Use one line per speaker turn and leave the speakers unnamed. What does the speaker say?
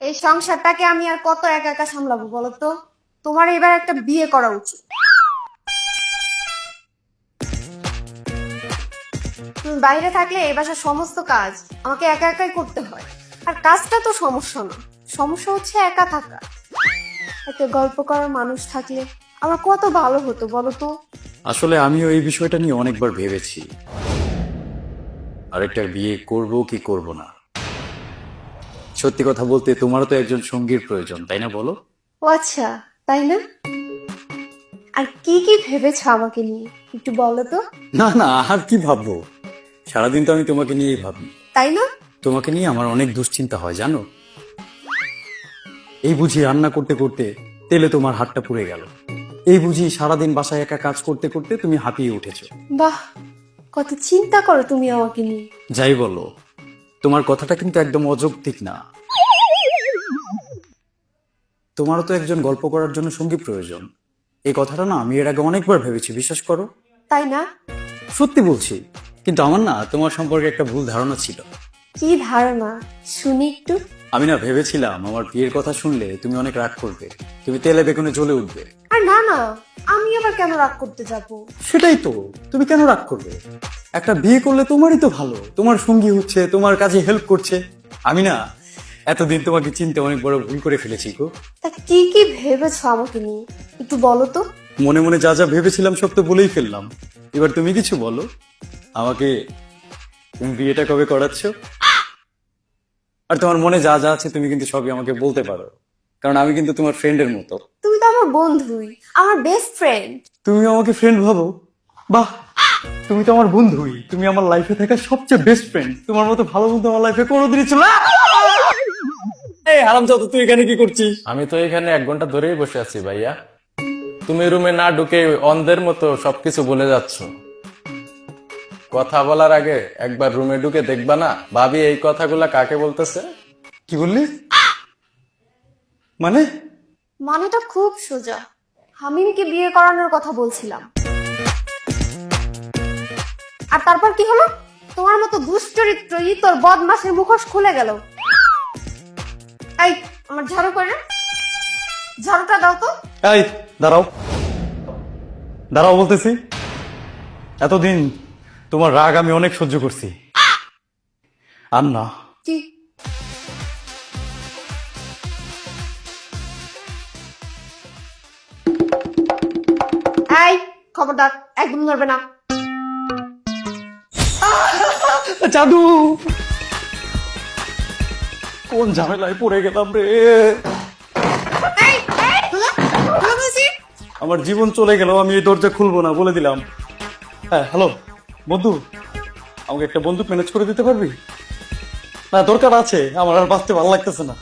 এই সংসারটাকে আমি আর কত একা একা সামলাবো বলো তো? তোমার এবার একটা বিয়ে করা উচিত। তুমি বাইরে থাকলে এই বাসার সমস্ত কাজ আমাকে একা একাই করতে হয়। আর কাজটা তো সমস্যা না, সমস্যা হচ্ছে একা থাকা। একটা গল্প করার মানুষ থাকলে আমার কত ভালো হতো বলো তো।
আসলে আমিও এই বিষয়টা নিয়ে অনেকবার ভেবেছি, আরেকটা বিয়ে করব কি করব না। সত্যি কথা বলতে তোমারও তো একজন সঙ্গীর প্রয়োজন, তাই না বলো?
ও আচ্ছা, তাই না? আর কি কি ভেবেছো আমাকে নিয়ে একটু বলো তো।
না না, আর কি ভাববো, সারাদিন তো আমি তোমাকে নিয়েই ভাবি।
তাই না?
তোমাকে নিয়ে আমার অনেক দুশ্চিন্তা হয় জানো। এই বুঝি রান্না করতে করতে তেলে তোমার হাতটা পুড়ে গেল, এই বুঝি সারাদিন বাসায় একা কাজ করতে করতে তুমি হাঁপিয়ে উঠেছো।
বাহ, কত চিন্তা করো তুমি আমাকে নিয়ে।
যাই বলো, তোমার কথাটা কিন্তু একদম অযৌক্তিক না। তোমারও তো একজন গল্প করার জন্য সঙ্গী প্রয়োজন। এই কথাটা না আমি এর আগে অনেকবার ভেবেছি, বিশ্বাস করো।
তাই না?
সত্যি বলছি, কিন্তু আমার না তোমার সম্পর্কে একটা ভুল ধারণা ছিল।
কি ধারণা শুনি একটু।
আমি না ভেবেছিলাম আমার বিয়ের কথা শুনলে তুমি অনেক রাগ করবে, তুমি তেলে বেগুনে জ্বলে উঠবে।
আর না না, আমি আবার কেন রাগ করতে যাবো?
সেটাই তো, তুমি কেন রাগ করবে? একটা বিয়ে করলে তোমারই তো ভালো, তোমার সঙ্গী হচ্ছে, তোমার কাজে হেল্প করছে। আমি না এতদিন তোমাকে চিনতে অনেক বড় ভুল করে ফেলেছি গো।
তা কি কি ভেবেছো আমাকে নিয়ে একটু বলো তো।
মনে মনে যা যা ভেবেছিলাম সব তো বলেই ফেললাম, এবার তুমি কিছু বলো আমাকে। তুমি বিয়েটা কবে করাচ্ছ? আর তোমার মনে যা যা আছে তুমি কিন্তু সবই আমাকে বলতে পারো, কারণ আমি কিন্তু তোমার ফ্রেন্ডের মতো।
তুমি তো আমার বন্ধুই, আমার বেস্ট ফ্রেন্ড।
তুমি আমাকে ফ্রেন্ড ভাবো? বাহ, তুমি তো আমার বন্ধুই, তুমি আমার লাইফে থাকা সবচেয়ে বেস্ট ফ্রেন্ড। তোমার মতো ভালো বন্ধু আমার লাইফে কোনোদিনই ছিল না। এই হারামজাদা, তুই এখানে কি করছিস?
আমি তো এখানে 1 ঘন্টা ধরেই বসে আছি ভাইয়া। তুমি রুমে না ঢুকে অন্ধের মতো সবকিছু বলে যাচ্ছ। কথা বলার আগে একবার রুমে ঢুকে দেখবা না ভাবি এই কথাগুলা কাকে বলতেছে?
কি বললি? মানে?
মানেটা খুব সোজা, হামিমকে বিয়ে করানোর কথা বলছিলাম। আর তারপর কি হলো? তোমার মতো দুশ্চরিত্র তোর বদমাসের মুখোশ খুলে গেল। এই, আমার ঝাড়ু করে, ঝাড়ুটা দাও তো।
এই দাঁড়াও, দাঁড়াও বলতেছি। এতদিন তোমার রাগ আমি অনেক সহ্য করছি, আর না।
কি? এই, খবরদার, একদম নড়বে না।
জাদু, কোন ঝামেলায় পড়ে গেলাম রে।
এই, এই, বলছি।
আমার জীবন চলে গেল, আমি এই দরজা খুলবো না বলে দিলাম। হ্যাঁ হ্যালো বন্ধু, আমাকে একটা বন্দুক ম্যানেজ করে দিতে পারবি? না দরকার আছে, আমার আর বাঁচতে ভালো লাগতেছে না।